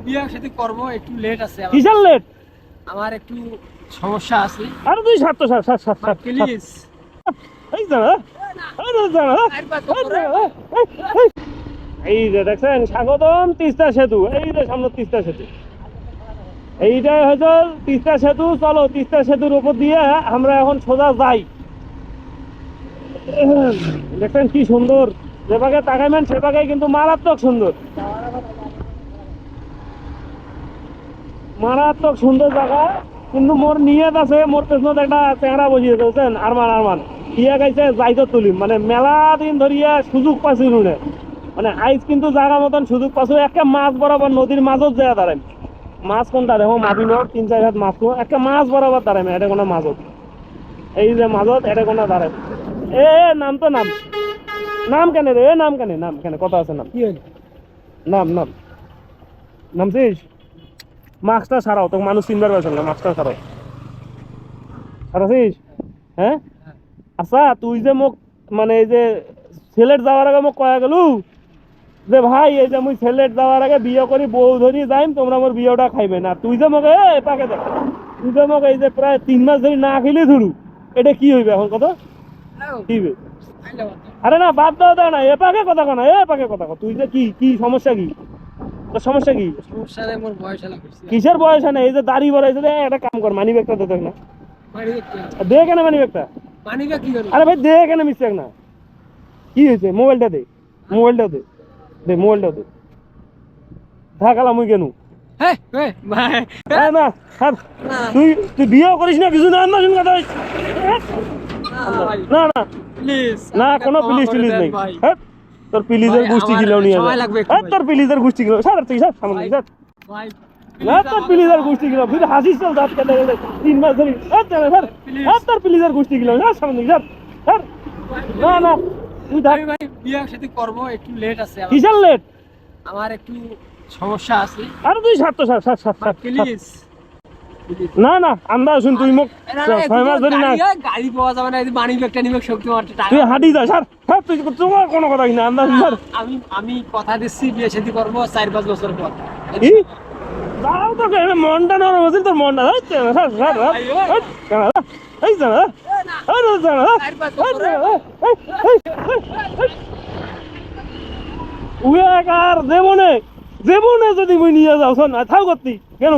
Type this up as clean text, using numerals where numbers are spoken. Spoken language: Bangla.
বিয়ে সাথে করব, একটু লেট আছে। কিসের লেট? আমার একটু সমস্যা আছে। আরে তুই সাত সাত সাত সাত সাত প্লিজ। এই দাঁড়া, এই যে দেখছেন স্বাগতম তিস্তা সেতু, এই যে সামনে তিস্তা সেতু, এইটাই হয়তো তিস্তা সেতু। চলো তিস্তা সেতুর উপর দিয়ে আমরা এখন সোজা যাই। দেখছেন কি সুন্দর, যেভাবে তাকাইবেন সেভাবে কিন্তু মারাত্মক সুন্দর, মারাত্মক সুন্দর জায়গা। কিন্তু মোর নিয়ত আছে, মোর পেছনত একটা চেংড়া বসিয়েছে বুঝছেন, আরমান আরমান ইয়া গাইছে যাইতো তুলিম, মানে মেলা দিন ধরিয়া সুযোগ পাচ্ছি নুনে, মানে আইজ কিন্তু জায়গা মতন সুযোগ পাচ্ছ। একটা মাছ বরাবর নদীর মাঝত যায় দাঁড়াই, মাছ কোনটা দেখো মাটি লোক 3-4 হাত মাছ, একটা মাছ বরাবর দাঁড়াই, এটা কোনো মাঝত, এই যে মাঝত এটা কোনো দাঁড়াই। এ নাম তো নাম, নাম কেন রে, নাম কেন, নাম কেন, কথা আছে নাম, কি হল? নাম নাম নামছিস? মাস্কটা ছাড়াও, তোকে মানুষ চিনবার পারছে না, মাস্কটা ছাড়াও, ছাড়াছিস? হ্যাঁ আচ্ছা, তুই যে মোক মানে এই যে সিলেট যাওয়ার আগে মোক কয়া গেলু যে ভাই এই যে মুই সিলেট যাওয়ার আগে বিয়ে করি বউ ধরি যাইম, তোমরা আমার বিয়েটা খাইবে না। তুই যে মোক এপাকে দেখ, তুই যে মোক এই যে প্রায় 3 মাস ধরে না খেলে ধরু, এটা কি হইবে এখন কত কি হইবে? আরে না বাদ দাও, দাও না, এপাকে কথা কো না, এপাকে কথা কো। তুই যে কি কি সমস্যা, কি তোর সমস্যা কি? সমস্যা নেই, মোর বয়স হলো। কিসের বয়স না, এই যে দাড়ি বড়াইছে, একটা কাম কর, মানি ব্যাগটা দে দেখ না, দে কেন মানি ব্যাগটা? মানিকা কি করব? আরে ভাই দে কেন মিস্টেক না, কি হয়েছে? মোবাইলটা দে, মোবাইলটা দে, দে মোবাইলটা দে, থাকালাম মুই কেন? হ্যাঁ ভাই না তুই তুই বিয়ে করিস না কিছু না, না শুন কথা, না না প্লিজ না, কোনো পুলিশ টুলিশ নেই। হ্যাঁ তোর পুলিশের গোষ্ঠী গিলেও নিয়ে সময় যা, লাগবে একটু হ্যাঁ ভাই। তোর পুলিশের গোষ্ঠী গিলো সার, তুই সার সামনে সার, ভাই না তোর পুলিশের গোষ্ঠী গিলো, তুই হাসিস তো দাঁত কেটে গেলে 3 মাস ধরে, হ্যাঁ চলে স্যার, হ্যাঁ তোর পুলিশের গোষ্ঠী গিলো সার সামনে সার, স্যার না না তুই থাক। ভাই বিয়ে সাথে করব, একটু লেট আছে। কিসের লেট? আমার একটু সমস্যা আছে। আরে তুই সাত সাত সাত সাত সাত প্লিজ। না না আন্দাজ শুন, তুই মোক 6 মাস ধরে না, গাড়ি পাওয়া যাবে না, এই মানি ব্যাগটা নিবে শক্তি মারতে টাকা। তুই হাঁটি যা স্যার, হ্যাঁ তুই তোমার কোনো কথা না, আন্দাজ স্যার। আমি আমি কথা দিচ্ছি বিয়ে শাদী করবো 4-5 বছর পর। কি দাঁড়াও তো, মনটা নরম আছে তোর, মনটা স্যার স্যার এই জানা উয়াকার জীবনে জীবনে যদি মুই নিয়ে যাও শোন থাও করতি কেন